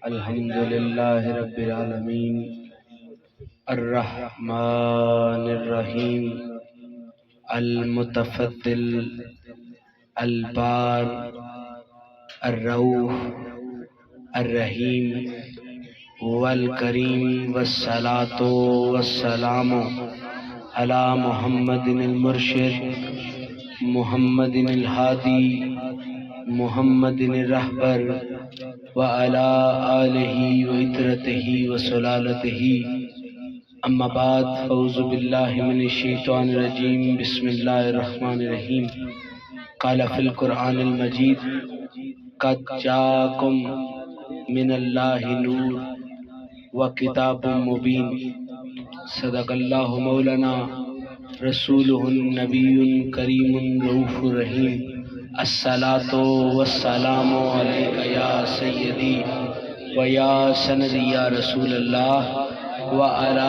الحمدللہ رب العالمین الرحمن الرحیم المتفضل البار الرؤوف الرحیم والکریم والصلاة والسلام علی محمد المرشد محمد الہادی محمد الرہبر وعلی آلہ وعطرتہ وسلالتہ اما بعد فاعوذ باللہ من الشیطان الرجیم بسم اللہ الرحمن الرحیم قال فی القرآن المجید قد جاءکم من اللہ نور وکتاب مبین صدق اللہ مولانا رسولہ النبی کریم رؤوف رحیم الصلاۃ والسلام علیک یا سیدی و یا سندی یا رسول اللہ وعلی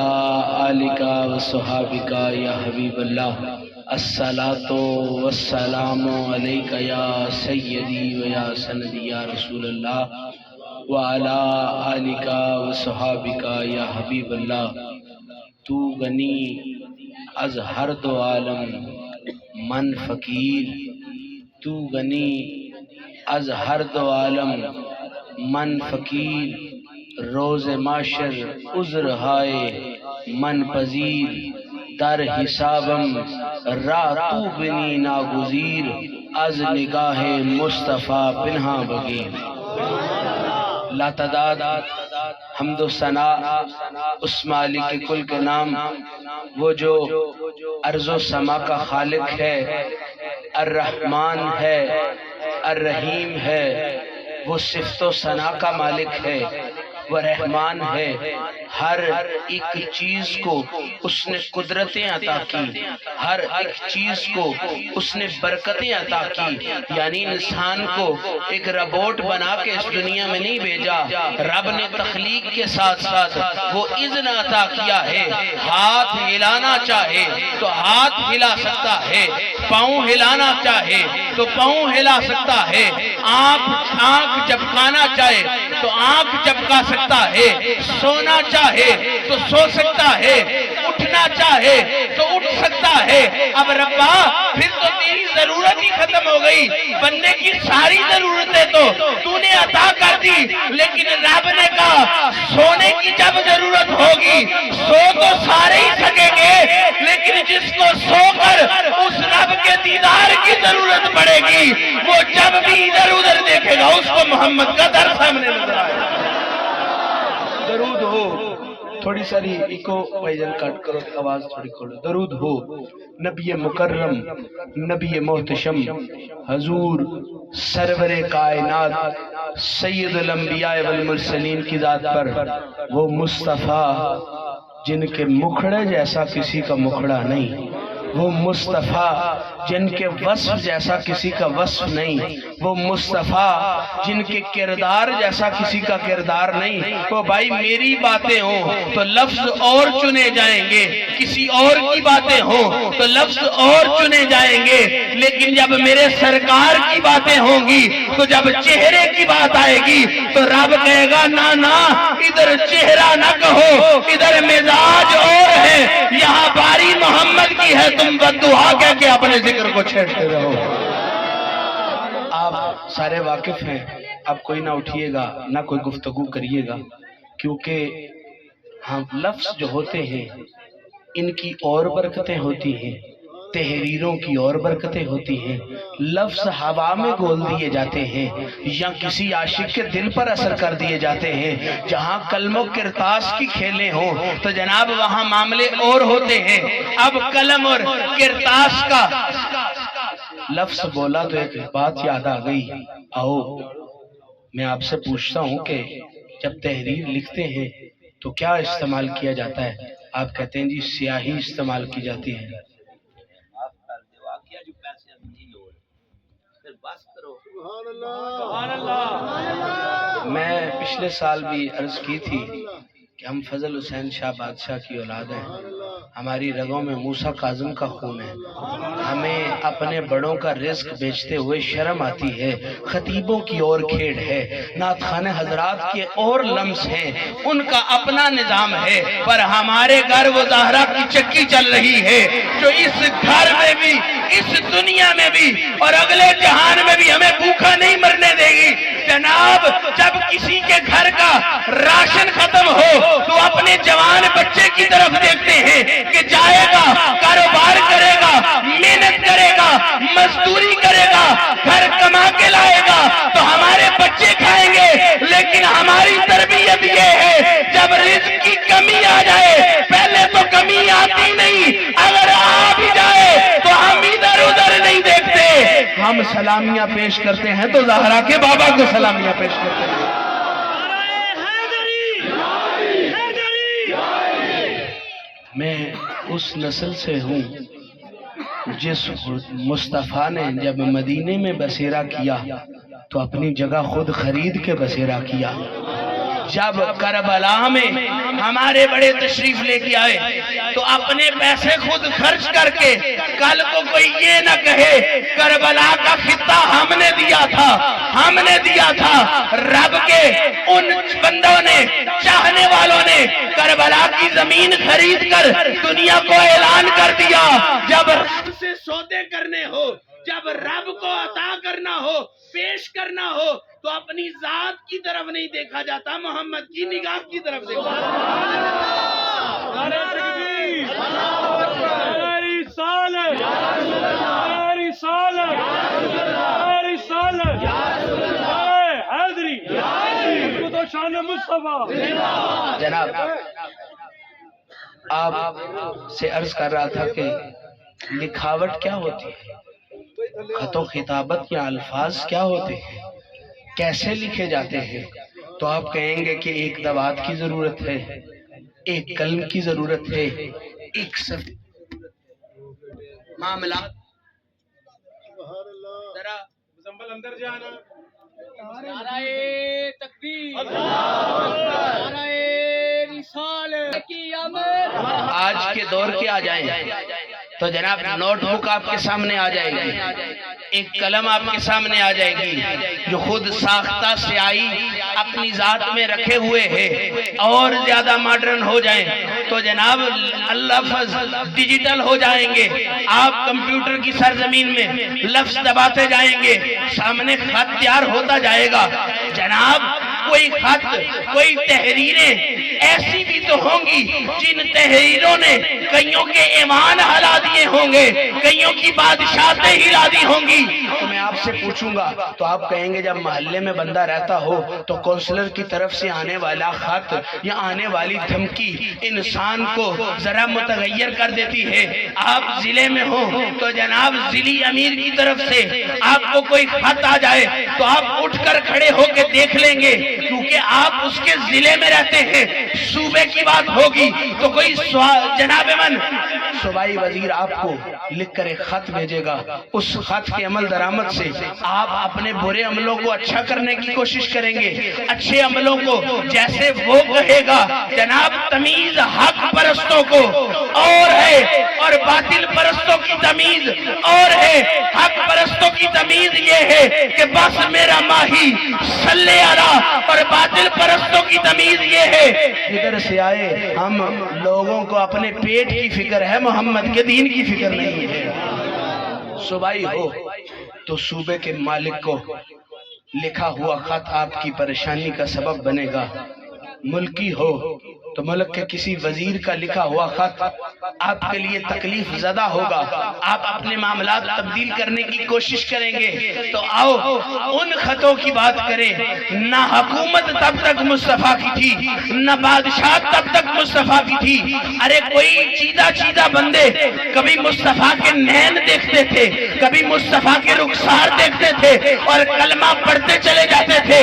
آلک وصحابک یا حبیب اللہ الصلاۃ والسلام علیک یا سیدی و یا سندی یا رسول اللہ وعلی آلک وصحابک یا حبیب اللہ تو غنی از ہر دو عالم من فقیر تو غنی از ہر دو عالم من فقیر روز معاشر عذر ہائے من پذیر در حسابم راہ تو بنی ناگزیر از نگاہ مصطفیٰ پنہاں بغیر لا تعداد حمد و ثنا اس مالک کل کے نام وہ جو ارض و سما کا خالق ہے الرحمن ہے الرحیم ہے وہ صفت و ثنا کا مالک ہے وہ رحمان ہے ہر ایک چیز کو اس نے قدرتیں عطا کی ہر ایک چیز کو اس نے برکتیں عطا کی یعنی انسان کو ایک روبوٹ بنا کے اس دنیا میں نہیں بھیجا رب نے تخلیق کے ساتھ ساتھ وہ اذن عطا کیا ہے ہاتھ ہلانا چاہے تو ہاتھ ہلا سکتا ہے پاؤں ہلانا چاہے تو پاؤں ہلا سکتا ہے آنکھ جھپکانا چاہے تو آنکھ جھپکا سکتا ہے سونا چاہے تو سو سکتا ہے اٹھنا چاہے تو اٹھ سکتا ہے اب ربا پھر تو تیری ضرورت ہی ختم ہو گئی بننے کی ساری ضرورتیں تو نے عطا کر دی لیکن رب نے کہا سونے کی جب ضرورت ہوگی سو تو سارے ہی سکیں گے لیکن جس کو سو کر اس رب کے دیدار کی ضرورت پڑے گی وہ جب بھی ادھر ادھر دیکھے گا اس کو محمد کا در سامنے نظر آئے گا درود ہو تھوڑی ساری ایکو ویژن کٹ کرو آواز تھوڑی کھولو درود ہو نبی مکرم نبی محتشم حضور سرور کائنات سید الانبیاء والمرسلین کی ذات پر وہ مصطفیٰ جن کے مکھڑے جیسا کسی کا مکھڑا نہیں وہ مصطفیٰ جن کے وصف جیسا کسی کا وصف نہیں وہ مصطفیٰ جن کے کردار جیسا کسی کا کردار نہیں وہ بھائی میری باتیں ہوں تو لفظ اور چنے جائیں گے کسی اور کی باتیں ہوں تو لفظ اور چنے جائیں گے لیکن جب میرے سرکار کی باتیں ہوں گی تو جب چہرے کی بات آئے گی تو رب کہے گا نا نا ادھر چہرہ نہ کہو ادھر مزاج اور ہے یہاں باری محمد کی ہے تم بددعا کہہ کے اپنے ذکر کو چھیڑتے رہو آپ سارے واقف ہیں اب کوئی نہ اٹھیے گا نہ کوئی گفتگو کریے گا کیونکہ ہم لفظ جو ہوتے ہیں ان کی اور برکتیں ہوتی ہیں تحریروں کی اور برکتیں ہوتی ہیں لفظ ہوا میں گول دیے جاتے ہیں یا کسی عاشق کے دل پر اثر کر دیے جاتے ہیں جہاں قلم و کرتاس کی کھیلیں ہوں تو جناب وہاں معاملے اور ہوتے ہیں اب قلم اور کرتاس کا لفظ بولا تو ایک بات یاد آ گئی آؤ میں آپ سے پوچھتا ہوں کہ جب تحریر لکھتے ہیں تو کیا استعمال کیا جاتا ہے آپ کہتے ہیں جی سیاہی استعمال کی جاتی ہے میں پچھلے سال بھی عرض کی تھی کہ ہم فضل حسین شاہ بادشاہ کی اولاد ہیں ہماری رگوں میں موسیٰ کاظم کا خون ہے، ہمیں اپنے بڑوں کا رزق بیچتے ہوئے شرم آتی ہے، خطیبوں کی اور کھیڑ ہے، نعت خانہ حضرات کے اور لمس ہیں، ان کا اپنا نظام ہے، پر ہمارے گھر وہ زہرا کی چکی چل رہی ہے جو اس گھر میں بھی، اس دنیا میں بھی اور اگلے جہان میں بھی ہمیں بھوکا نہیں مرنے دے گی۔ جناب جب کسی کے گھر کا راشن ختم ہو تو اپنے جوان بچے کی طرف دیکھتے ہیں کہ جائے گا، کاروبار کرے گا، محنت کرے گا، مزدوری کرے گا، گھر کما کے لائے گا تو ہمارے بچے کھائیں گے۔ لیکن ہماری تربیت یہ ہے جب رزق کی کمی آ جائے، پہلے تو کمی آتی نہیں، اگر آ بھی جائے تو ہم ادھر ادھر نہیں دیکھتے، ہم سلامیاں پیش کرتے ہیں تو زہرا کے بابا کو سلامیاں پیش کرتے ہیں۔ میں اس نسل سے ہوں جس مصطفیٰ نے جب مدینے میں بسیرا کیا تو اپنی جگہ خود خرید کے بسیرا کیا۔ جب کربلا میں ہمارے بڑے تشریف لے کے آئے تو اپنے پیسے خود خرچ کر کے، کل کو کوئی یہ نہ کہے کربلا کا خطہ ہم نے دیا تھا، ہم نے دیا تھا۔ رب کے ان بندوں نے، چاہنے والوں نے کربلا کی زمین خرید کر دنیا کو اعلان کر دیا۔ جب رب سے سودے کرنے ہو، جب رب کو عطا کرنا ہو، پیش کرنا ہو تو اپنی ذات کی طرف نہیں دیکھا جاتا، محمد کی نگاہ کی طرف دیکھا جاتا۔ جناب آپ سے عرض کر رہا تھا کہ لکھاوٹ کیا ہوتی ہے، خط و خطابت یا الفاظ کیا ہوتے ہیں، کیسے لکھے جاتے ہیں، تو آپ کہیں گے کہ ایک دوات کی ضرورت ہے، ایک قلم کی ضرورت ہے، ایک معاملہ ذرا مزمبل اندر جانا، نعرہ تکبیر، نعرہ رسالت کی آمد۔ آج کے دور کے آ جائیں تو جناب نوٹ بک آپ کے سامنے آ جائے گی، ایک قلم آپ کے سامنے آ جائے گی جو خود ساختہ سیاہی اپنی ذات میں رکھے ہوئے ہے، اور زیادہ ماڈرن ہو جائیں تو جناب لفظ ڈیجیٹل ہو جائیں گے، آپ کمپیوٹر کی سرزمین میں لفظ دباتے جائیں گے، سامنے خط تیار ہوتا جائے گا۔ جناب کوئی خط، کوئی تحریریں ایسی بھی تو ہوں گی جن تحریروں نے کئیوں کے ایمان ہلا دیے ہوں گے، کئیوں کی بادشاہتیں ہلا دی ہوں گی۔ تو میں آپ سے پوچھوں گا تو آپ کہیں گے جب محلے میں بندہ رہتا ہو تو کونسلر کی طرف سے آنے والا خط یا آنے والی دھمکی انسان کو ذرا متغیر کر دیتی ہے۔ آپ ضلع میں ہو تو جناب ضلعی امیر کی طرف سے آپ کو کوئی خط آ جائے تو آپ اٹھ کر کھڑے ہو کے دیکھ لیں گے، کیونکہ آپ اس کے ضلع میں رہتے ہیں۔ صوبے کی بات ہوگی تو کوئی جناب من صوبائی وزیر آپ کو لکھ کر ایک خط بھیجے گا، اس خط کے عمل درآمد سے آپ اپنے برے عملوں کو اچھا کرنے کی کوشش کریں گے، اچھے عملوں کو جیسے وہ کہے گا۔ جناب تمیز حق پرستوں کو اور ہے اور باطل پرستوں کی تمیز اور ہے۔ حق پرستوں کی تمیز یہ ہے کہ بس میرا ماہی صلی علی، اور باطل پرستوں کی تمیز یہ ہے ادھر سے آئے ہم لوگوں کو اپنے پیٹ کی فکر ہے، محمد کے دین کی فکر نہیں ہے۔ صوبائی ہو تو صوبے کے مالک کو لکھا ہوا خط آپ کی پریشانی کا سبب بنے گا، ملکی ہو تو ملک کے کسی وزیر کا لکھا ہوا خط آپ کے لیے تکلیف زدہ ہوگا، آپ اپنے معاملات تبدیل کرنے کی کوشش کریں گے۔ تو آؤ ان خطوں کی بات کریں۔ نہ حکومت تب تک مصطفیٰ کی تھی، نہ بادشاہ تب تک مصطفیٰ کی تھی۔ ارے کوئی چیدہ چیدہ بندے کبھی مصطفیٰ کے نین دیکھتے تھے، کبھی مصطفیٰ کے رخسار دیکھتے تھے اور کلمہ پڑھتے چلے جاتے تھے۔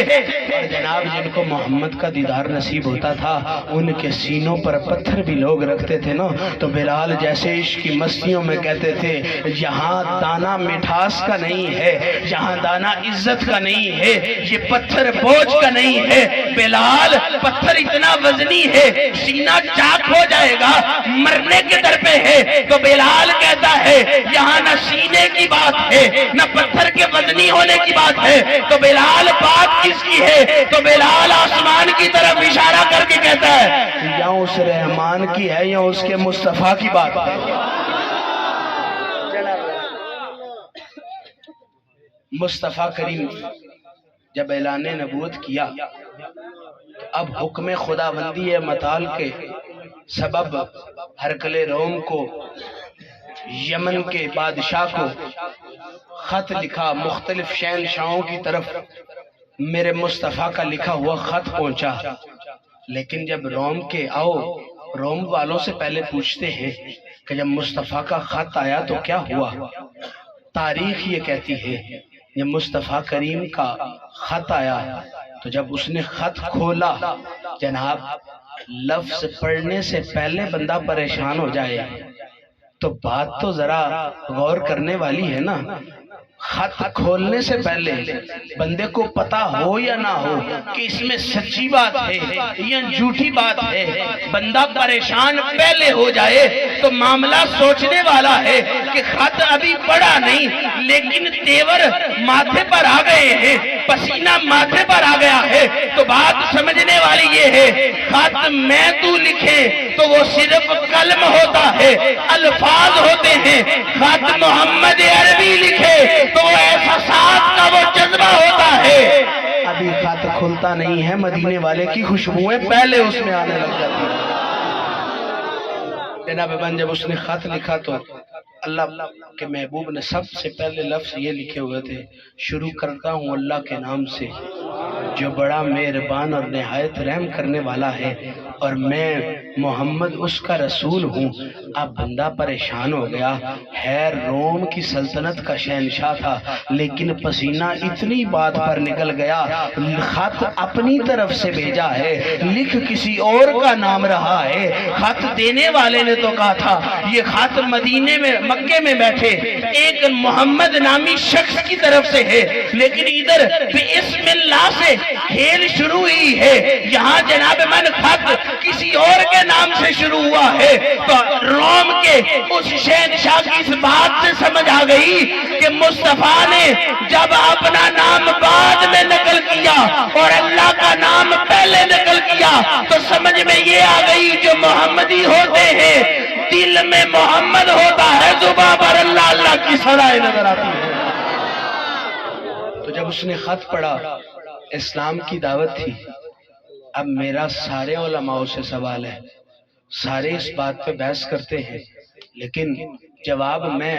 جناب جن کو محمد کا دیدار نصیب ہوتا تھا ان کے سینوں پر پتھر بھی لوگ رکھتے تھے نا، تو بلال جیسے عشق کی مستیوں میں کہتے تھے یہاں دانا مٹھاس کا نہیں ہے، یہاں دانا عزت کا نہیں ہے، یہ پتھر بوجھ کا نہیں ہے، بلال پتھر اتنا وزنی ہے سینہ چاک ہو جائے گا، مرنے کے در پہ ہے۔ تو بلال کہتا ہے یہاں نہ سینے کی بات ہے نہ پتھر کے وزنی ہونے کی بات ہے، تو بلال بات کس کی ہے؟ تو بلال آسمان کی طرف اشارہ کر کے کہتا ہے یا اس رحمان کی ہے یا اس کے مصطفیٰ کی بات ہے۔ مصطفیٰ کریم جب اعلان نبوت کیا تو اب حکم خداوندی متعال کے سبب ہرقل روم کو، یمن کے بادشاہ کو خط لکھا، مختلف شہنشاہوں کی طرف میرے مصطفیٰ کا لکھا ہوا خط پہنچا۔ لیکن جب روم کے آؤ، روم والوں سے پہلے پوچھتے ہیں کہ جب مصطفیٰ کا خط آیا تو کیا ہوا؟ تاریخ یہ کہتی ہے یہ مصطفیٰ کریم کا خط آیا تو جب اس نے خط کھولا، جناب لفظ پڑھنے سے پہلے بندہ پریشان ہو جائے تو بات تو ذرا غور کرنے والی ہے نا۔ خط کھولنے سے پہلے بندے کو پتا ہو یا نہ ہو کہ اس میں سچی بات ہے یا جھوٹی بات ہے، بندہ پریشان پہلے ہو جائے تو معاملہ سوچنے والا ہے کہ خط ابھی پڑھا نہیں لیکن تیور ماتھے پر آ گئے ہیں، پسینہ ماتھے پر آ گیا ہے، تو بات سمجھنے والی یہ ہے خط میں تو لکھے تو وہ صرف قلم ہوتا ہے، الفاظ ہوتے ہیں، خط محمد عربی لکھے تو وہ احساسات کا وہ جذبہ ہوتا ہے۔ ابھی خط کھلتا نہیں ہے، مدینے والے کی خوشبوئیں پہلے اس میں آنے لگ جاتی ہیں۔ جناب بن جب اس نے خط لکھا تو اللہ کے محبوب نے سب سے پہلے لفظ یہ لکھے ہوئے تھے، شروع کرتا ہوں اللہ کے نام سے جو بڑا مہربان اور نہایت رحم کرنے والا ہے، اور میں محمد اس کا رسول ہوں۔ اب بندہ پریشان ہو گیا، خیر روم کی سلطنت کا شہنشاہ تھا لیکن پسینہ اتنی بات پر نکل گیا، خط اپنی طرف سے بھیجا ہے، لکھ کسی اور کا نام رہا ہے۔ خط دینے والے نے تو کہا تھا یہ خط مدینے میں مکے میں بیٹھے ایک محمد نامی شخص کی طرف سے ہے، لیکن ادھر بسم اللہ سے کھیل شروع ہوئی ہے، یہاں جناب من خط کسی اور کے نام سے شروع ہوا ہے۔ تو روم کے اس شہنشاہ کی اس بات سے سمجھ آ گئی کہ مصطفیٰ نے جب اپنا نام بعد میں نقل کیا اور اللہ کا نام پہلے نقل کیا تو سمجھ میں یہ آ گئی جو محمدی ہوتے ہیں دل میں محمد ہوتا ہے، زباں پر اللہ اللہ کی صدائیں نظر آتی ہے۔ تو جب اس نے خط پڑھا، اسلام کی دعوت تھی۔ اب میرا سارے علماء سے سوال ہے، سارے اس بات پہ بحث کرتے ہیں لیکن جواب میں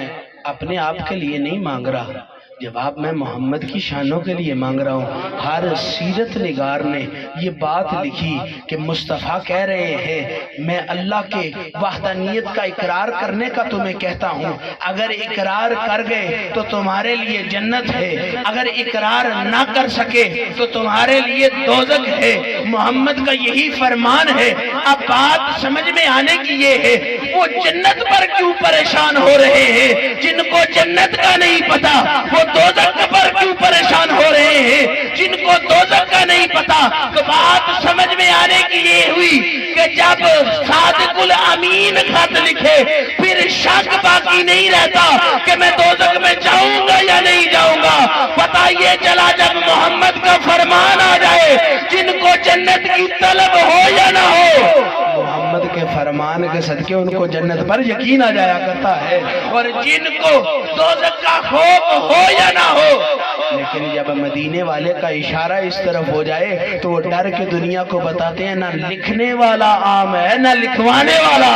اپنے آپ کے لیے نہیں مانگ رہا، جواب میں محمد کی شانوں کے لیے مانگ رہا ہوں۔ ہر سیرت نگار نے یہ بات لکھی کہ مصطفیٰ کہہ رہے ہیں میں اللہ کے وحدانیت کا اقرار کرنے کا تمہیں کہتا ہوں، اگر اقرار کر گئے تو تمہارے لیے جنت ہے، اگر اقرار نہ کر سکے تو تمہارے لیے دوزخ ہے، محمد کا یہی فرمان ہے۔ اب بات سمجھ میں آنے کی یہ ہے وہ جنت پر کیوں پریشان ہو رہے ہیں؟ جن کو جنت کا نہیں پتا وہ دوزخ پر کیوں پریشان ہو رہے ہیں؟ جن کو دوزخ کا نہیں پتا تو بات سمجھ میں آنے کی یہ ہوئی کہ جب صادق الامین خط لکھے پھر شک باقی نہیں رہتا کہ میں دوزخ میں جاؤں گا یا نہیں جاؤں گا۔ پتہ یہ چلا جب محمد کا فرمان آ جائے جن کو جنت کی طلب ہو یا نہ ہو، محمد کے فرمان کے صدقے ان کو جنت پر یقین آ جایا کرتا ہے، اور جن کو دوزخ کا خوف ہو یا نہ ہو، لیکن جب مدینے والے کا اشارہ اس طرف ہو جائے تو وہ ڈر کے دنیا کو بتاتے ہیں نہ لکھنے والا عام ہے نہ لکھوانے والا۔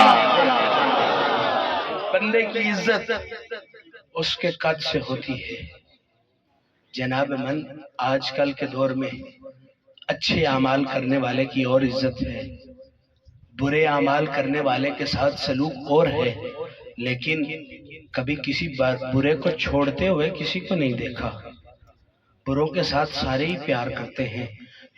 بندے کی عزت اس کے قد سے ہوتی ہے۔ جناب من آج کل کے دور میں اچھے اعمال کرنے والے کی اور عزت ہے، برے اعمال کرنے والے کے ساتھ سلوک اور ہے، لیکن کبھی کسی برے کو چھوڑتے ہوئے کسی کو نہیں دیکھا۔ بروں کے ساتھ سارے ہی پیار کرتے ہیں،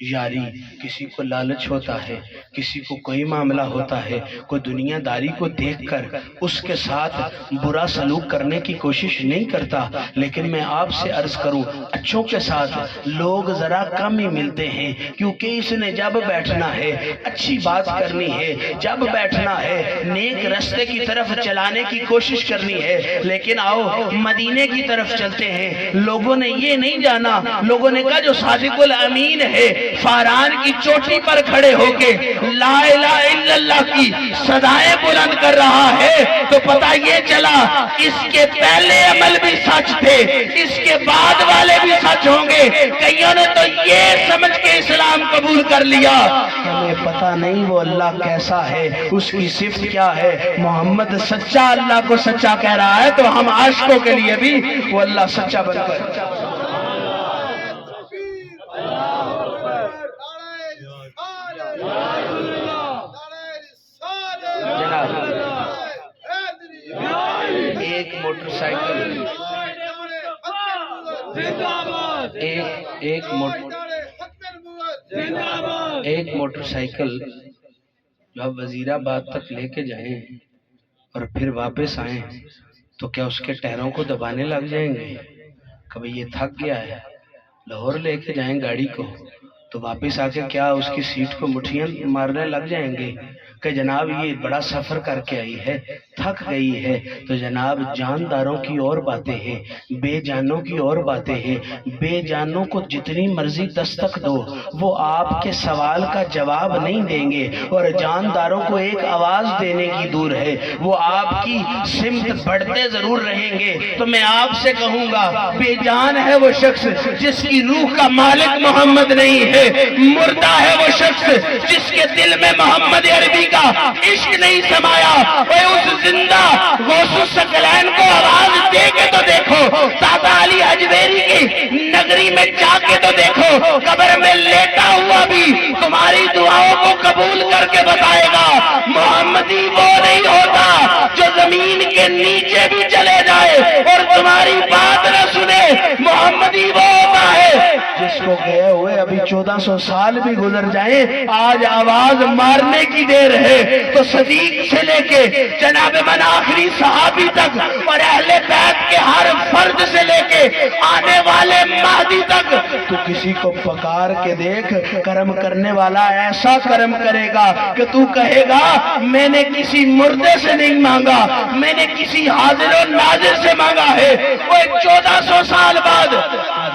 یاری، کسی کو لالچ ہوتا ہے، کسی کو کوئی معاملہ ہوتا ہے، کوئی دنیا داری کو دیکھ کر اس کے ساتھ برا سلوک کرنے کی کوشش نہیں کرتا، لیکن میں آپ سے عرض کروں اچھوں کے ساتھ لوگ ذرا کم ہی ملتے ہیں، کیونکہ اس نے جب بیٹھنا ہے اچھی بات کرنی ہے، جب بیٹھنا ہے نیک رستے کی طرف چلانے کی کوشش کرنی ہے۔ لیکن آؤ مدینے کی طرف چلتے ہیں۔ لوگوں نے یہ نہیں جانا، لوگوں نے کہا جو صادق الامین ہے فاران کی چوٹی پر کھڑے ہو کے لا الہ الا اللہ کی صدائیں بلند کر رہا ہے، تو پتہ یہ چلا اس کے پہلے عمل بھی سچ تھے، اس کے بعد والے بھی سچ ہوں گے۔ کئیوں نے تو یہ سمجھ کے اسلام قبول کر لیا، ہمیں پتہ نہیں وہ اللہ کیسا ہے، اس کی صفت کیا ہے۔ محمد سچا اللہ کو سچا کہہ رہا ہے، تو ہم عاشقوں کے لیے بھی وہ اللہ سچا بن کر ایک موٹر سائیکل ایک موٹر سائیکل جو آپ وزیر آباد تک لے کے جائیں اور پھر واپس آئیں تو کیا اس کے ٹائروں کو دبانے لگ جائیں گے؟ کبھی یہ تھک گیا ہے، لاہور لے کے جائیں گاڑی کو تو واپس آ کے کیا اس کی سیٹ کو مٹھیاں مارنے لگ جائیں گے کہ جناب یہ بڑا سفر کر کے آئی ہے، تھک گئی ہے؟ تو جناب جانداروں کی اور باتیں ہیں، بے جانوں کی اور باتیں ہیں۔ بے جانوں کو جتنی مرضی دستک دو وہ آپ کے سوال کا جواب نہیں دیں گے، اور جانداروں کو ایک آواز دینے کی دور ہے، وہ آپ کی سمت بڑھتے ضرور رہیں گے۔ تو میں آپ سے کہوں گا بے جان ہے وہ شخص جس کی روح کا مالک محمد نہیں ہے، مردہ ہے وہ شخص جس کے دل میں محمد عربی کا عشق نہیں سمایا۔ اے اس زندہ غوث الثقلین کو آواز دے کے تو دیکھو، دادا علی حجویری کی نگری میں جا کے تو دیکھو، قبر میں لیٹا ہوا بھی تمہاری دعاؤں کو قبول کر کے بتائے گا۔ محمدی وہ نہیں ہوتا جو زمین کے نیچے بھی چلے جائے اور تمہاری بات نہ سنے، محمدی وہ ہوتا ہے جس کو گئے ہوئے ابھی 1400 سال بھی گزر جائیں، آج آواز مارنے کی دیر ہے۔ تو صدیق سے لے کے جناب من آخری صحابی تک اور اہل بیت کے ہر فرد سے لے کے آنے والے مہدی تک، تو کسی کو پکار کے دیکھ، کرم کرنے والا ایسا کرم کرے گا کہ تو کہے گا میں نے کسی مردے سے نہیں مانگا، میں نے کسی حاضر و ناظر سے مانگا ہے۔ وہ 1400 سال بعد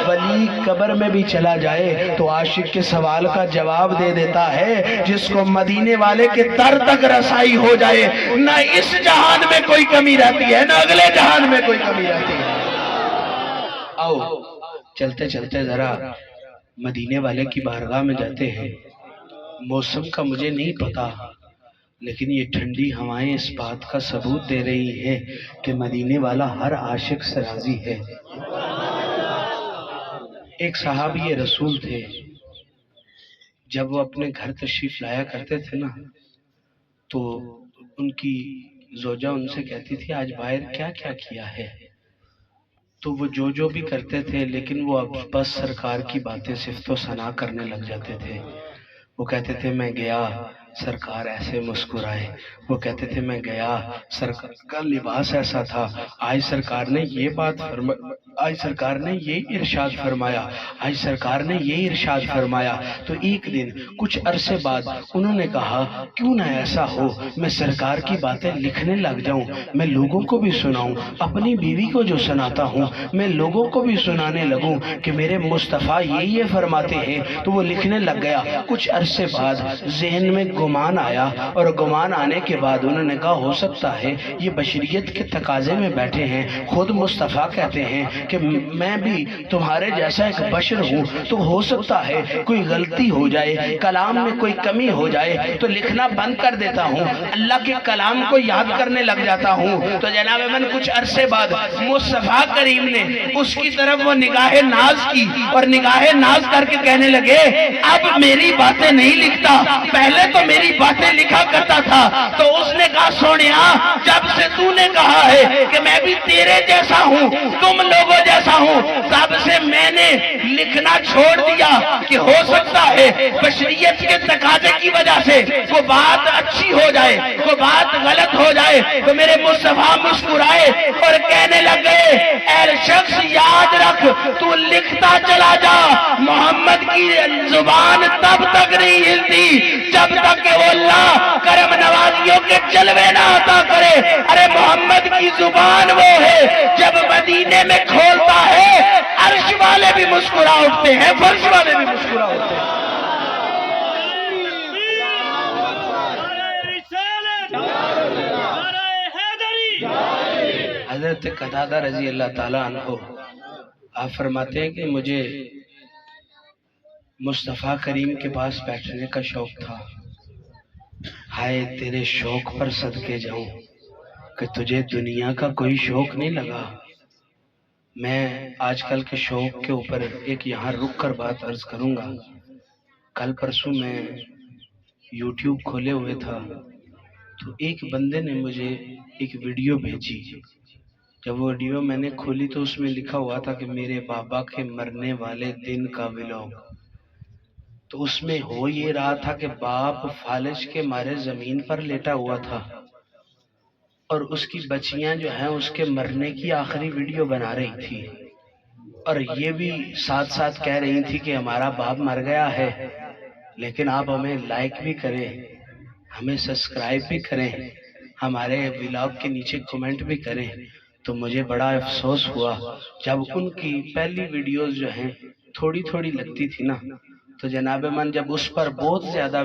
ولی قبر میں بھی چلا جائے تو عاشق کے سوال کا جواب دے دیتا ہے، جس کو مدینے والے کے در تک رسائی ہو جائے، نہ اس جہان میں کوئی کمی رہتی ہے نہ اگلے جہان میں کوئی کمی رہتی ہے۔ آؤ چلتے چلتے ذرا مدینے والے کی بارگاہ میں جاتے ہیں۔ موسم کا مجھے نہیں پتا، لیکن یہ ٹھنڈی ہوائیں اس بات کا ثبوت دے رہی ہیں کہ مدینے والا ہر عاشق سے راضی ہے۔ ایک صحابی رسول تھے، جب وہ اپنے گھر تشریف لایا کرتے تھے نا تو ان کی زوجہ ان سے کہتی تھی آج باہر کیا کیا کیا ہے، تو وہ جو بھی کرتے تھے لیکن وہ اب بس سرکار کی باتیں صفت و ثنا کرنے لگ جاتے تھے۔ وہ کہتے تھے میں گیا سرکار ایسے مسکرائے، وہ کہتے تھے میں گیا سرکار کا لباس ایسا تھا، آج سرکار نے یہ بات آج سرکار نے یہ ارشاد فرمایا، آج سرکار نے یہ ارشاد فرمایا۔ تو ایک دن کچھ عرصے بعد انہوں نے کہا کیوں نہ ایسا ہو میں سرکار کی باتیں لکھنے لگ جاؤں، میں لوگوں کو بھی سناؤں، اپنی بیوی کو جو سناتا ہوں میں لوگوں کو بھی سنانے لگوں کہ میرے مصطفیٰ یہ فرماتے ہیں۔ تو وہ لکھنے لگ گیا۔ کچھ عرصے بعد ذہن میں گمان آیا، اور گمان آنے کے بعد انہوں نے کہا ہو سکتا ہے یہ بشریت کے تقاضے میں بیٹھے ہیں، خود مصطفیٰ کہتے ہیں کہ میں بھی تمہارے جیسا ایک بشر ہوں، تو ہو سکتا ہے کوئی غلطی ہو جائے، کلام میں کوئی کمی ہو جائے تو لکھنا بند کر دیتا ہوں، اللہ کے کلام کو یاد کرنے لگ جاتا ہوں۔ تو جناب من کچھ عرصے بعد مصطفیٰ کریم نے اس کی طرف وہ نگاہ ناز کی، اور نگاہ ناز کر کے کہنے لگے اب میری باتیں نہیں لکھتا، پہلے تو میری باتیں لکھا کرتا تھا تو اس نے کہا سونیا جب سے تو نے کہا ہے کہ میں بھی تیرے جیسا ہوں تم لوگوں جیسا ہوں تب سے میں نے لکھنا چھوڑ دیا کہ ہو سکتا ہے بشریت کے تقاضے کی وجہ سے وہ بات اچھی ہو جائے وہ بات غلط ہو جائے تو میرے مصطفیٰ مسکرائے اور کہنے لگے اے شخص یاد رکھ تو لکھتا چلا جا محمد کی زبان تب تک نہیں ہلتی جب تک کہ وہ اللہ کرم نوازیوں کے جلوے نہ عطا کرے ارے محمد کی زبان وہ ہے جب مدینے میں کھولتا ہے عرش والے بھی مسکرا اٹھتے ہیں فرش والے بھی مسکرا اٹھتے ہیں حضرت قتادہ رضی اللہ تعالیٰ عنہ آپ فرماتے ہیں کہ مجھے مصطفیٰ کریم کے پاس بیٹھنے کا شوق تھا ہائے تیرے شوق پر صدقے جاؤں کہ تجھے دنیا کا کوئی شوق نہیں لگا میں آج کل کے شوق کے اوپر ایک یہاں رک کر بات عرض کروں گا کل پرسوں میں یوٹیوب کھولے ہوئے تھا تو ایک بندے نے مجھے ایک ویڈیو بھیجی جب وہ ویڈیو میں نے کھولی تو اس میں لکھا ہوا تھا کہ میرے بابا کے مرنے والے دن کا ولاگ تو اس میں ہو یہ رہا تھا کہ باپ فالج کے مارے زمین پر لیٹا ہوا تھا اور اس کی بچیاں جو ہیں اس کے مرنے کی آخری ویڈیو بنا رہی تھی اور یہ بھی ساتھ ساتھ کہہ رہی تھی کہ ہمارا باپ مر گیا ہے لیکن آپ ہمیں لائک بھی کریں ہمیں سبسکرائب بھی کریں ہمارے ولاگ کے نیچے کمنٹ بھی کریں تو مجھے بڑا افسوس ہوا جب ان کی پہلی ویڈیوز جو ہیں تھوڑی تھوڑی لگتی تھی نا تو جناب من جب اس پر بہت زیادہ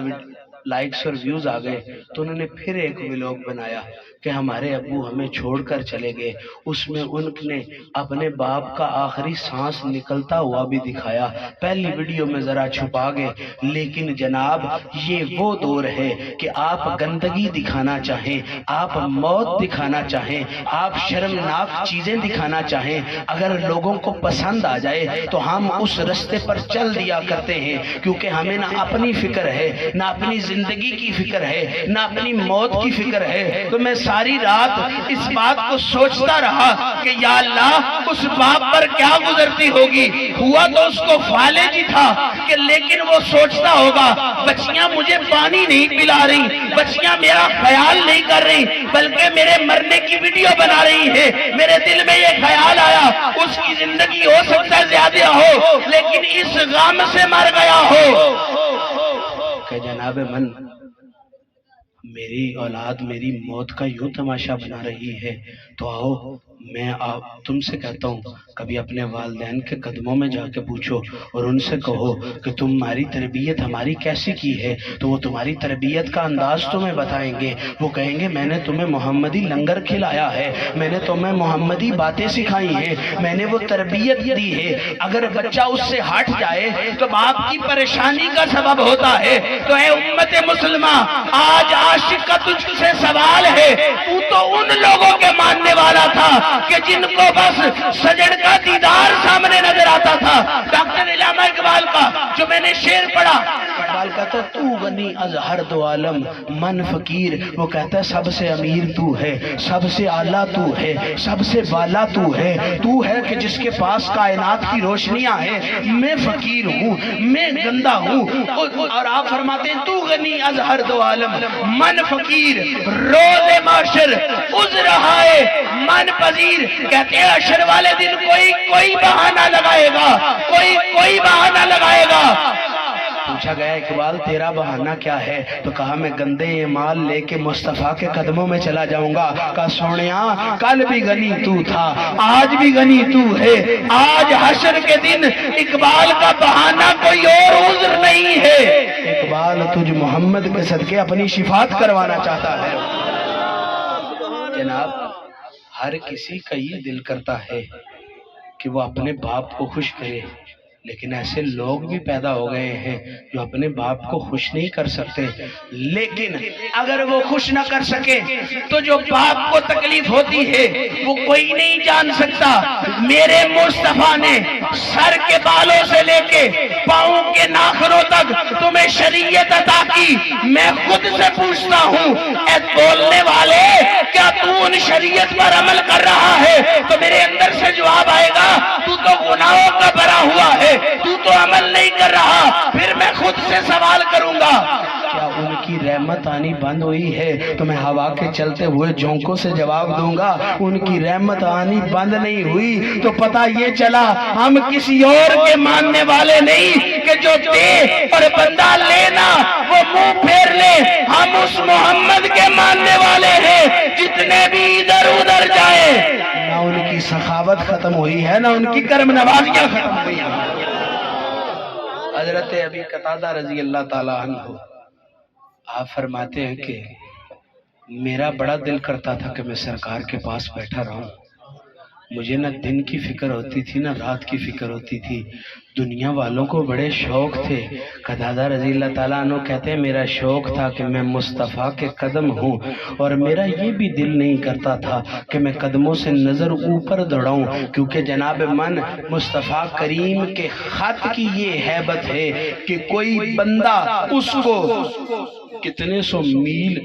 لائکس اور ویوز آ گئے تو انہوں نے پھر ایک ولاگ بنایا کہ ہمارے ابو ہمیں چھوڑ کر چلے گئے اس میں ان نے اپنے باپ کا آخری سانس نکلتا ہوا بھی دکھایا پہلی ویڈیو میں ذرا چھپا گئے لیکن جناب یہ وہ دور ہے کہ آپ گندگی دکھانا چاہیں آپ موت دکھانا چاہیں آپ شرمناک چیزیں دکھانا چاہیں اگر لوگوں کو پسند آ جائے تو ہم اس رستے پر چل دیا کرتے ہیں کیونکہ ہمیں نہ اپنی فکر ہے نہ اپنی زندگی کی فکر ہے نہ اپنی موت کی فکر ہے تو میں ساری رات اس بات کو سوچتا رہا کہ یا اللہ اس باپ پر کیا گزرتی ہوگی ہوا تو اس کو فالج ہی تھا کہ لیکن وہ سوچتا ہوگا بچیاں مجھے پانی نہیں پلا رہی بچیاں میرا خیال نہیں کر رہی بلکہ میرے مرنے کی ویڈیو بنا رہی ہے میرے دل میں یہ خیال آیا اس کی زندگی ہو سکتا ہے زیادہ ہو لیکن اس غم سے مر گیا ہو کہ جناب من میری اولاد میری موت کا یوں تماشا بنا رہی ہے تو آؤ میں تم سے کہتا ہوں کبھی اپنے والدین کے قدموں میں جا کے پوچھو اور ان سے کہو کہ تمہاری تربیت ہماری کیسی کی ہے تو وہ تمہاری تربیت کا انداز تمہیں بتائیں گے وہ کہیں گے میں نے تمہیں محمدی لنگر کھلایا ہے میں نے تمہیں محمدی باتیں سکھائی ہیں میں نے وہ تربیت دی ہے اگر بچہ اس سے ہٹ جائے تو باپ کی پریشانی کا سبب ہوتا ہے تو اے امت مسلمہ آج عاشق کا تجھ سے سوال ہے تو ان لوگوں کے ماننے والا تھا کہ جن کو بس سجن کا دیدار سامنے نظر آتا تھا ڈاکٹر علامہ اقبال کا جو میں نے شعر پڑھا اقبال کہتا تو غنی از ہر دو عالم من فقیر وہ کہتا ہے سب سے امیر تو ہے سب سے اعلیٰ تو ہے سب سے بالا تو ہے کہ جس کے پاس کائنات کی روشنیاں ہیں میں فقیر ہوں میں گندہ ہوں اور آپ فرماتے ہیں تو غنی از ہر دو عالم من فقیر روز معاشر عذر ہائے من پذیر کہتے ہیں حشر والے دن کوئی بہانہ لگائے گا کوئی بہانہ لگائے گا پوچھا گیا اقبال تیرا بہانہ کیا ہے تو کہا میں گندے مال لے کے مصطفیٰ کے قدموں میں چلا جاؤں گا کہا سونیاں کل بھی غنی تو تھا آج بھی غنی تو ہے آج حشر کے دن اقبال کا بہانہ کوئی اور عذر نہیں ہے اقبال تجھ محمد کے صدقے اپنی شفاعت کروانا چاہتا ہے جناب ہر کسی کا یہ دل کرتا ہے کہ وہ اپنے باپ کو خوش کرے لیکن ایسے لوگ بھی پیدا ہو گئے ہیں جو اپنے باپ کو خوش نہیں کر سکتے، لیکن اگر وہ خوش نہ کر سکے تو جو باپ کو تکلیف ہوتی ہے وہ کوئی نہیں جان سکتا۔ میرے مصطفیٰ نے سر کے بالوں سے لے کے پاؤں کے ناخنوں تک تمہیں شریعت عطا کی۔ میں خود سے پوچھتا ہوں، اے بولنے والے، کیا تو ان شریعت پر عمل کر رہا ہے؟ تو میرے اندر سے جواب آئے گا، تو گناہوں کا بھرا ہوا ہے، تو عمل نہیں کر رہا۔ پھر میں خود سے سوال کروں گا، کیا ان کی رحمت آنی بند ہوئی ہے؟ تو میں ہوا کے چلتے ہوئے جھونکوں سے جواب دوں گا، ان کی رحمت آنی بند نہیں ہوئی۔ تو پتہ یہ چلا ہم کسی اور کے ماننے والے نہیں کہ جو دے اور بندہ لینا وہ منہ پھیر لے، ہم اس محمد کے ماننے والے ہیں۔ جتنے بھی ادھر ادھر جائے، نہ ان کی سخاوت ختم ہوئی ہے، نہ ان کی کرم نوازیاں ختم ہوئی ہیں۔ حضرت ابی قتادہ رضی اللہ تعالیٰ عنہ آپ فرماتے ہیں کہ میرا بڑا دل کرتا تھا کہ میں سرکار کے پاس بیٹھا رہوں۔ مجھے نہ دن کی فکر ہوتی تھی نہ رات کی فکر ہوتی تھی۔ دنیا والوں کو بڑے شوق تھے۔ قتادہ رضی اللہ تعالیٰ عنہ کہتے ہیں میرا شوق تھا کہ میں مصطفیٰ کے قدم ہوں، اور میرا یہ بھی دل نہیں کرتا تھا کہ میں قدموں سے نظر اوپر دوڑاؤں، کیونکہ جناب من مصطفیٰ کریم کے خط کی یہ ہیبت ہے کہ کوئی بندہ اس کو کتنے سو میل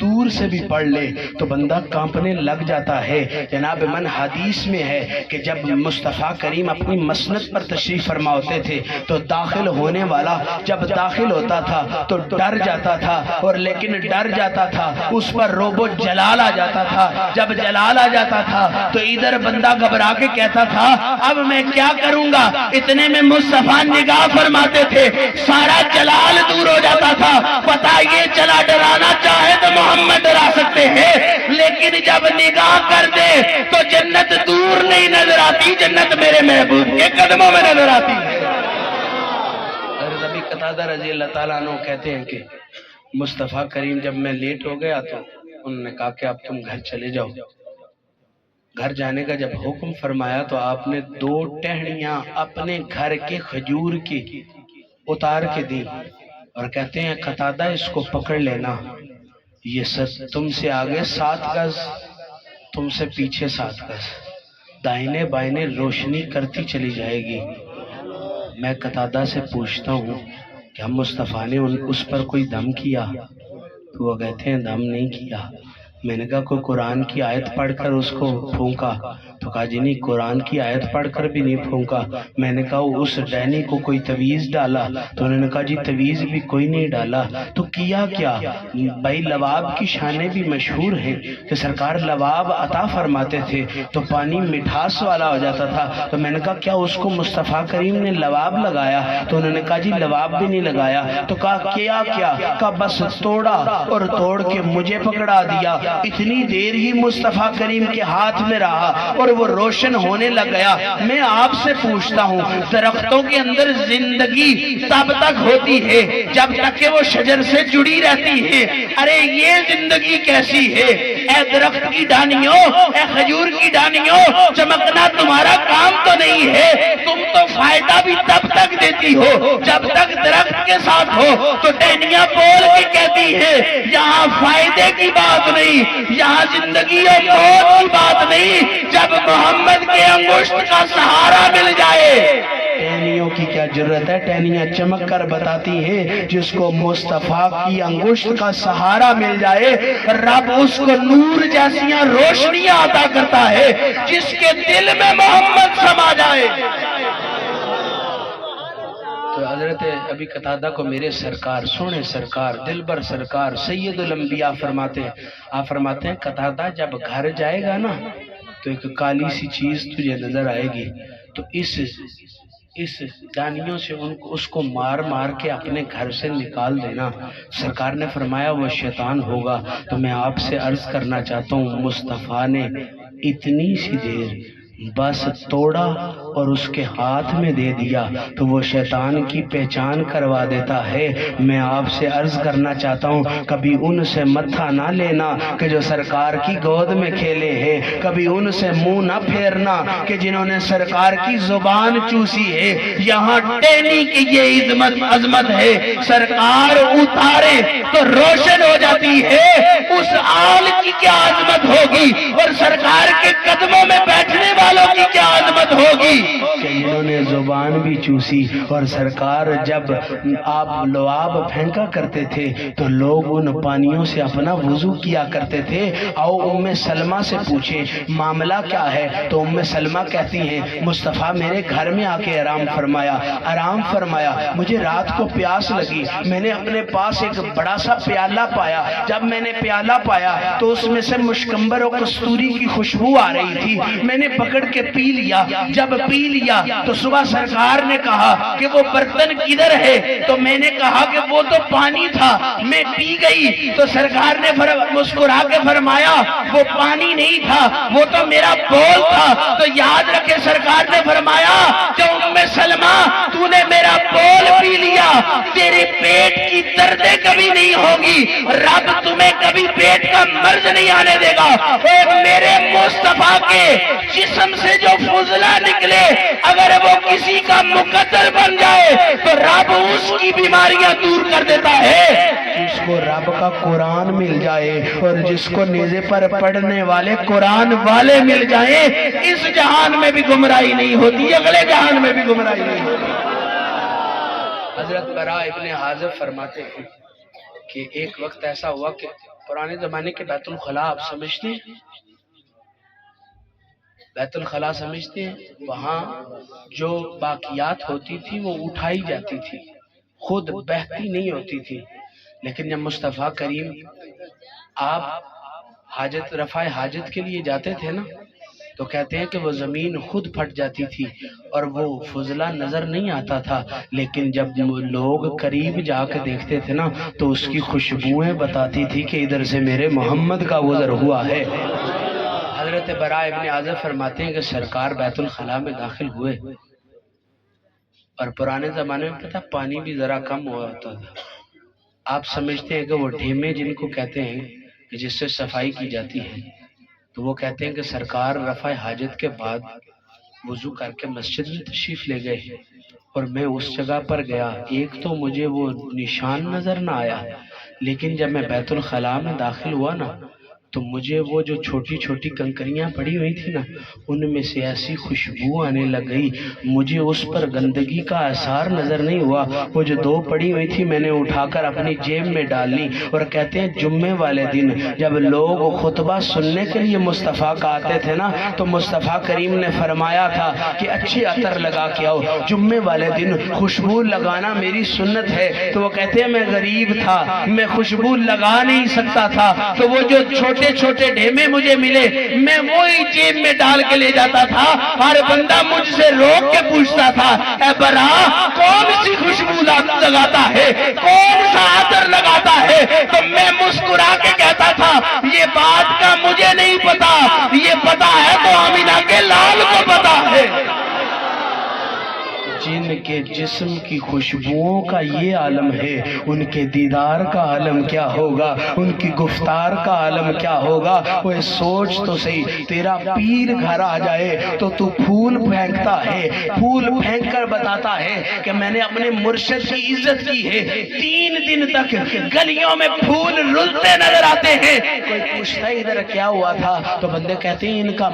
دور سے بھی پڑھ لے تو بندہ کانپنے لگ جاتا ہے۔ جناب من حدیث میں ہے کہ جب مصطفیٰ کریم اپنی مسند پر تشریف فرما ہوتے تھے تو داخل ہونے والا جب داخل ہوتا تھا تو ڈر جاتا تھا، اور لیکن ڈر جاتا تھا اس پر روب و جلال آ جاتا تھا۔ جب جلال آ جاتا تھا تو ادھر بندہ گھبرا کے کہتا تھا اب میں کیا کروں گا؟ اتنے میں مصطفیٰ نگاہ فرماتے تھے، سارا جلال دور ہو جاتا تھا۔ پتہ یہ چلا ڈرانا چاہے تو محمد ڈرا سکتے ہیں، لیکن جب نگاہ کر دے تو جنت دور نہیں نظر آتی، جنت میرے محبوب کے قدموں میں نظر آتی ہے۔ حضرت ابی قتادہ رضی اللہ تعالیٰ عنہ کہتے ہیں کہ مصطفیٰ کریم جب میں لیٹ ہو گیا تو انہوں نے کہا کہ اب تم گھر چلے جاؤ۔ گھر جانے کا جب حکم فرمایا تو آپ نے 2 ٹہنیاں اپنے گھر کے کھجور کی اتار کے دی، اور کہتے ہیں قتادہ اس کو پکڑ لینا، یہ تم سے آگے 7 گز، تم سے پیچھے 7 گز، دائنے بائنے روشنی کرتی چلی جائے گی۔ میں قتادہ سے پوچھتا ہوں کہ ہم مصطفیٰ نے اس پر کوئی دم کیا؟ تو وہ کہتے ہیں دم نہیں کیا۔ میں نے کہا کوئی قرآن کی آیت پڑھ کر اس کو پھونکا؟ تو کہا جی نہیں، قرآن کی آیت پڑھ کر بھی نہیں پھونکا۔ میں نے کہا اس ڈینی کو کوئی تویز ڈالا؟ تو انہوں نے کہا جی تویز بھی کوئی نہیں ڈالا۔ تو کیا کیا؟ بھائی لواب کی شانیں بھی مشہور ہیں کہ سرکار لواب عطا فرماتے تھے تو پانی مٹھاس والا ہو جاتا تھا۔ تو میں نے کہا کیا اس کو مصطفیٰ کریم نے لواب لگایا؟ تو انہوں نے کہا جی لواب بھی نہیں لگایا۔ تو کہا کیا کیا؟ کہا بس توڑا اور توڑ کے مجھے پکڑا دیا۔ اتنی دیر ہی مصطفیٰ کریم کے ہاتھ میں رہا اور وہ روشن ہونے لگ گیا۔ میں آپ سے پوچھتا ہوں درختوں کے اندر زندگی تب تک ہوتی ہے جب تک کہ وہ شجر سے جڑی رہتی ہے۔ ارے یہ زندگی کیسی ہے؟ اے درخت کی ڈانیوں، اے کھجور کی ڈانیوں، چمکنا تمہارا کام تو نہیں ہے، تم تو فائدہ بھی تب تک دیتی ہو جب تک درخت کے ساتھ ہو۔ تو ٹہنیاں بول کے کہتی ہے یہاں فائدے کی بات نہیں، یہاں زندگی اور موت کی بات نہیں، جب محمد کے انگشت کا سہارا مل جائے۔ ٹہنیوں کی کیا جرت ہے؟ ٹہنیاں چمک کر بتاتی ہیں جس کو مصطفیٰ کی انگشت کا سہارا مل جائے رب اس کو نور جیسیاں روشنیاں عطا کرتا ہے، جس کے دل میں محمد سما جائے۔ تو حضرت ابی قتادہ کو میرے سرکار، سونے سرکار، دلبر سرکار، سید الانبیاء فرماتے ہیں، آپ فرماتے ہیں قتادہ جب گھر جائے گا نا تو ایک کالی سی چیز تجھے نظر آئے گی، تو اس ڈانیوں سے اس کو مار مار کے اپنے گھر سے نکال دینا۔ سرکار نے فرمایا وہ شیطان ہوگا۔ تو میں آپ سے عرض کرنا چاہتا ہوں مصطفیٰ نے اتنی سی دیر بس توڑا اور اس کے ہاتھ میں دے دیا تو وہ شیطان کی پہچان کروا دیتا ہے۔ میں آپ سے عرض کرنا چاہتا ہوں کبھی ان سے متھا نہ لینا کہ جو سرکار کی گود میں کھیلے ہیں، کبھی ان سے منہ نہ پھیرنا کہ جنہوں نے سرکار کی زبان چوسی ہے۔ یہاں ٹہنی کی یہ عظمت ہے، سرکار اتارے تو روشن ہو جاتی ہے، اس آل کی کیا عظمت ہوگی اور سرکار کے قدموں میں بیٹھنے والوں کی کیا عظمت ہوگی کہ جنہوں نے زبان بھی چوسی۔ اور سرکار جب آپ لعاب پھینکا کرتے تھے تو لوگ ان پانیوں سے اپنا وضو کیا کرتے تھے۔ آؤ ام سلمہ سے پوچھیں معاملہ کیا ہے، تو ام سلمہ کہتی ہیں مصطفیٰ میرے گھر میں آ کے آرام فرمایا، مجھے رات کو پیاس لگی، میں نے اپنے پاس ایک بڑا سا پیالہ پایا، جب میں نے پیالہ پایا تو اس میں سے مشکمبر اور کستوری کی خوشبو آ رہی تھی، میں نے پکڑ کے پی لیا، جب پی لیا تو صبح سرکار نے کہا کہ وہ برتن کدھر ہے، تو میں نے کہا کہ وہ تو پانی تھا، میں پی گئی، تو سرکار نے مسکرا کے فرمایا وہ پانی نہیں تھا، وہ تو میرا بول تھا۔ تو یاد رکھے سرکار نے فرمایا کہ ام سلمہ تو نے میرا بول پی لیا، تیرے پیٹ کی دردیں کبھی نہیں ہوگی، رب تمہیں کبھی پیٹ کا مرض نہیں آنے دے گا۔ اور میرے مصطفیٰ کے جسم سے جو فضلہ نکلے اگر وہ کسی کا مقدر بن جائے تو رب اس کی بیماریاں دور کر دیتا ہے۔ جس کو رب کا قرآن مل جائے اور جس کو نیزے پر پڑھنے والے قرآن والے مل جائیں، اس جہان میں بھی گمراہی نہیں ہوتی، اگلے جہان میں بھی گمراہی نہیں ہوتی۔ حضرت براء ابن عازب فرماتے ہیں کہ ایک وقت ایسا ہوا کہ پرانے زمانے کے بیت الخلاء آپ سمجھتے ہیں، بیت الخلاء سمجھتے ہیں، وہاں جو باقیات ہوتی تھی وہ اٹھائی جاتی تھی، خود بہتی نہیں ہوتی تھی، لیکن جب مصطفیٰ کریم آپ حاجت رفع حاجت کے لیے جاتے تھے نا تو کہتے ہیں کہ وہ زمین خود پھٹ جاتی تھی اور وہ فضلہ نظر نہیں آتا تھا، لیکن جب لوگ قریب جا کے دیکھتے تھے نا تو اس کی خوشبوئیں بتاتی تھی کہ ادھر سے میرے محمد کا گزر ہوا ہے۔ حضرت براء ابن عازب فرماتے ہیں کہ سرکار بیت الخلاء میں داخل ہوئے اور پرانے زمانے میں پتہ پانی بھی ذرا کم ہوا ہوتا تھا، آپ سمجھتے ہیں کہ وہ ڈھیمے جن کو کہتے ہیں کہ جس سے صفائی کی جاتی ہے، تو وہ کہتے ہیں کہ سرکار رفع حاجت کے بعد وضو کر کے مسجد میں تشریف لے گئے اور میں اس جگہ پر گیا، ایک تو مجھے وہ نشان نظر نہ آیا، لیکن جب میں بیت الخلاء میں داخل ہوا نا تو مجھے وہ جو چھوٹی چھوٹی کنکریاں پڑی ہوئی تھی نا ان میں سے ایسی خوشبو آنے لگ گئی، مجھے اس پر گندگی کا اثار نظر نہیں ہوا، وہ جو دو پڑی ہوئی تھی میں نے اٹھا کر اپنی جیب میں ڈال لی۔ اور کہتے ہیں جمعے والے دن جب لوگ خطبہ سننے کے لیے مصطفیٰ کا آتے تھے نا تو مصطفیٰ کریم نے فرمایا تھا کہ اچھے عطر لگا کے آؤ، جمعے والے دن خوشبو لگانا میری سنت ہے۔ تو وہ کہتے ہیں میں غریب تھا، میں خوشبو لگا نہیں سکتا تھا، تو وہ جو چھوٹے چھوٹے ڈھیمے مجھے ملے میں وہی جیب میں ڈال کے لے جاتا تھا، ہر بندہ مجھ سے روک کے پوچھتا تھا اے براء کون سی خوشبو لگاتا ہے، کون سا عطر لگاتا ہے، تو میں مسکرا کے کہتا تھا یہ بات کا مجھے نہیں پتا، یہ پتا ہے تو آمینہ کے لال کو پتا ہے۔ جن کے جسم کی خوشبوؤں کا یہ عالم ہے ان کے دیدار کا عالم کیا ہوگا، ان کی گفتار کا عالم کیا ہوگا۔ وہ سوچ تو صحیح، تیرا پیر گھر آ جائے تو تو پھول پھینکتا ہے، پھول پھینک کر بتاتا ہے کہ میں نے اپنے مرشد کی عزت کی ہے، 3 دن تک گلیوں میں پھول رلتے نظر آتے ہیں۔ کوئی پوچھتا ہے ادھر کیا ہوا تھا تو بندے کہتے ہیں ان کا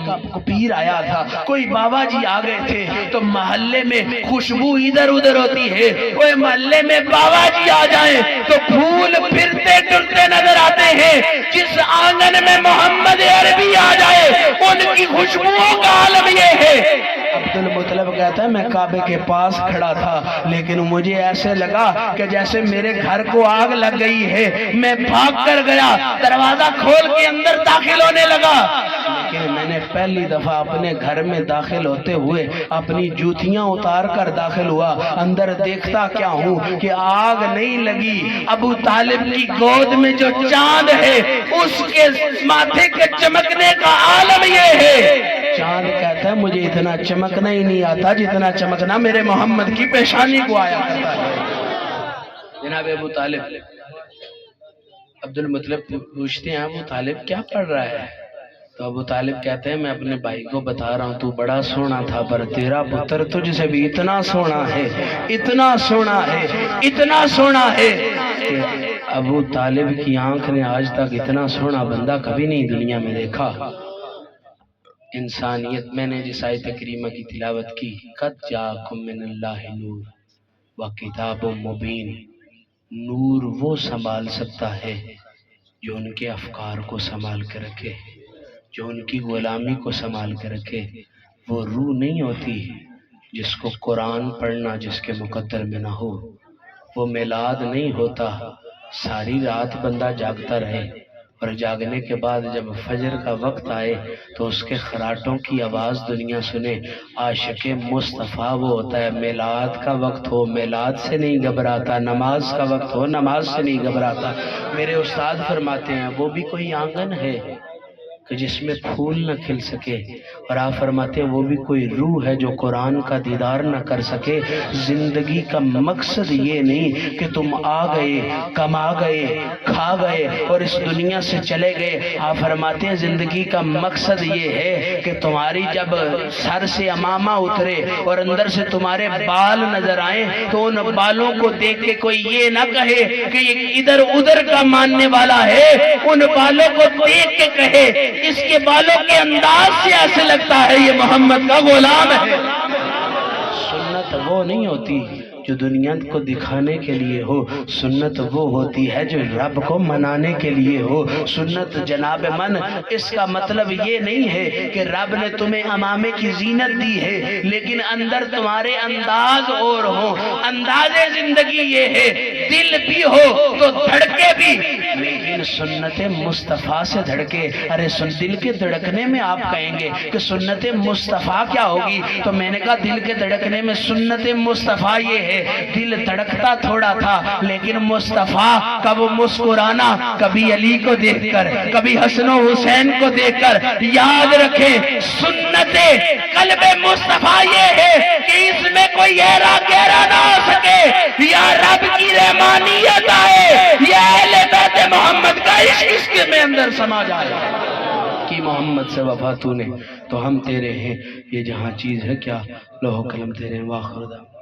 پیر آیا تھا، کوئی بابا جی آ گئے تھے، تو محلے میں خوشبو ادھر ادھر ہوتی ہے، کوئی محلے میں بابا جی آ جائیں تو پھول پھرتے ٹرتے نظر آتے ہیں، جس آنگن میں محمد عربی آ جائے ان کی خوشبوؤں کا عالم یہ ہے۔ عبدالمطلب کہتا ہے میں کعبے کے پاس کھڑا تھا لیکن مجھے ایسے لگا کہ جیسے میرے گھر کو آگ لگ گئی ہے، میں بھاگ کر گیا، دروازہ کھول کے اندر داخل ہونے لگا، لیکن میں نے پہلی دفعہ اپنے گھر میں داخل ہوتے ہوئے اپنی جوتیاں اتار کر داخل ہوا، اندر دیکھتا کیا ہوں کہ آگ نہیں لگی، ابو طالب کی گود میں جو چاند ہے اس کے ماتھے کے چمکنے کا عالم یہ ہے۔ چاند کہتا ہے مجھے اتنا چمکنا ہی نہیں آتا جتنا چمکنا میرے محمد کی پیشانی کو آیا کرتا ہے۔ جناب ابو طالب، عبد المطلب پوچھتے ہیں ابو طالب کیا پڑھ رہا ہے؟ تو ابو طالب کہتے ہیں میں اپنے بھائی کو بتا رہا ہوں تو بڑا سونا تھا پر تیرا پتر تجھ سے بھی اتنا سونا ہے، اتنا سونا ہے، اتنا سونا ہے کہ ابو طالب کی آنکھ نے آج تک اتنا سونا بندہ کبھی نہیں دنیا میں دیکھا۔ انسانیت، میں نے جس آیت کریمہ کی تلاوت کی، قد جاءکم من اللہ نور وکتاب مبین، نور وہ سنبھال سکتا ہے جو ان کے افکار کو سنبھال کے رکھے، جو ان کی غلامی کو سنبھال کے رکھے۔ وہ روح نہیں ہوتی جس کو قرآن پڑھنا جس کے مقدر میں نہ ہو، وہ میلاد نہیں ہوتا ساری رات بندہ جاگتا رہے اور جاگنے کے بعد جب فجر کا وقت آئے تو اس کے خراٹوں کی آواز دنیا سنے۔ عاشق مصطفیٰ وہ ہوتا ہے میلاد کا وقت ہو میلاد سے نہیں گھبراتا، نماز کا وقت ہو نماز سے نہیں گھبراتا۔ میرے استاد فرماتے ہیں وہ بھی کوئی آنگن ہے کہ جس میں پھول نہ کھل سکے، اور آپ فرماتے ہیں وہ بھی کوئی روح ہے جو قرآن کا دیدار نہ کر سکے۔ زندگی کا مقصد یہ نہیں کہ تم آ گئے، کما گئے، کھا گئے اور اس دنیا سے چلے گئے۔ آپ فرماتے ہیں زندگی کا مقصد یہ ہے کہ تمہاری جب سر سے امامہ اترے اور اندر سے تمہارے بال نظر آئیں تو ان بالوں کو دیکھ کے کوئی یہ نہ کہے کہ یہ ادھر ادھر کا ماننے والا ہے، ان بالوں کو دیکھ کے کہے اس کے بالوں کے انداز سے ایسے لگتا ہے یہ محمد کا غلام ہے۔ سنت وہ نہیں ہوتی جو دنیا کو دکھانے کے لیے ہو، سنت وہ ہوتی ہے جو رب کو منانے کے لیے ہو۔ سنت جناب من، اس کا مطلب یہ نہیں ہے کہ رب نے تمہیں امامے کی زینت دی ہے لیکن اندر تمہارے انداز اور ہو۔ انداز زندگی یہ ہے دل بھی ہو تو دھڑکے بھی، لیکن سنت مصطفیٰ سے دھڑکے۔ ارے دل کے دھڑکنے میں آپ کہیں گے کہ سنت مصطفیٰ کیا ہوگی؟ تو میں نے کہا دل کے دھڑکنے میں سنت مصطفیٰ یہ ہے، دل دھڑکتا تھوڑا تھا لیکن مصطفیٰ کا وہ مسکرانا، کبھی علی کو دیکھ کر کبھی حسن و حسین کو دیکھ کر، یاد رکھیں سنت قلب مصطفیٰ یہ ہے کہ اس میں کوئی ایرا گہرا نہ ہو سکے، یا رب کی رحمانیت آئے، یا اہل بیت محمد کا عشق اس کے میں اندر سما جائے۔ کی محمد سے وفا تو نے تو ہم تیرے ہیں، یہ جہاں چیز ہے کیا لوح قلم تیرے، واخر دعوانا